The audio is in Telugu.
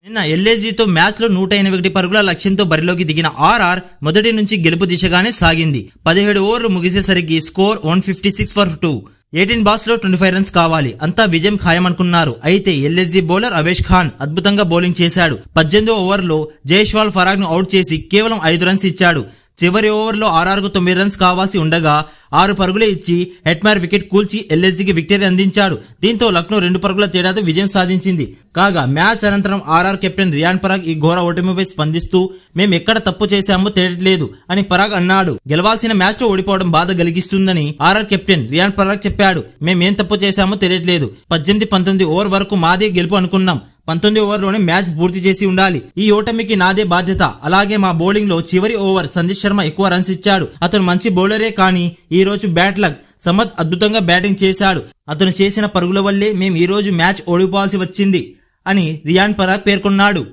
నిన్న ఎల్ఏజీతో మ్యాచ్లో 181 పరుగుల లక్ష్యంతో బరిలోకి దిగిన ఆర్ఆర్ మొదటి నుంచి గెలుపు దిశగానే సాగింది. 17 ఓవర్లు ముగిసేసరికి స్కోర్ 156 ఫర్ 2. 18 బాల్స్ లో 25 రన్స్ కావాలి. అంతా విజయం ఖాయమనుకున్నారు. అయితే ఎల్ఎస్జీ బౌలర్ అవేష్ ఖాన్ అద్భుతంగా బౌలింగ్ చేశాడు. 18వ ఓవర్లో జైస్వాల్ ఫరాగ్ ను అవుట్ చేసి కేవలం 5 రన్స్ ఇచ్చాడు. చివరి ఓవర్లో ఆర్ఆర్కు 9 రన్స్ కావాల్సి ఉండగా 6 పరుగులే ఇచ్చి హెట్మార్ వికెట్ కూల్చి ఎల్ఎస్జీకి విక్టరీ అందించాడు. దీంతో లక్నో 2 పరుగుల తేడాతో విజయం సాధించింది. కాగా మ్యాచ్ అనంతరం ఆర్ఆర్ కెప్టెన్ రియాన్ పరాగ్ ఈ ఘోర ఓటమిపై స్పందిస్తూ మేం ఎక్కడ తప్పు చేశామో తెలియట్లేదు అని పరాగ్ అన్నాడు. గెలవాల్సిన మ్యాచ్ లో ఓడిపోవడం బాధ కలిగిస్తుందని ఆర్ఆర్ కెప్టెన్ రియాన్ పరాగ్ చెప్పాడు. మేమేం తప్పు చేశామో తెలియట్లేదు. 18-19 ఓవర్ వరకు మాదే గెలుపు అనుకున్నాం. 19 ఓవర్లోనే మ్యాచ్ పూర్తి చేసి ఉండాలి. ఈ ఓటమికి నాదే బాధ్యత. అలాగే మా బౌలింగ్ లో చివరి ఓవర్ సందీప్ శర్మ ఎక్కువ రన్స్ ఇచ్చాడు. అతను మంచి బౌలరే, కానీ ఈ రోజు బ్యాట్ లక్. సమద్ అద్భుతంగా బ్యాటింగ్ చేశాడు. అతను చేసిన పరుగుల వల్లే మేం ఈ రోజు మ్యాచ్ ఓడిపోవాల్సి వచ్చింది అని రియాన్ పరాగ్ పేర్కొన్నాడు.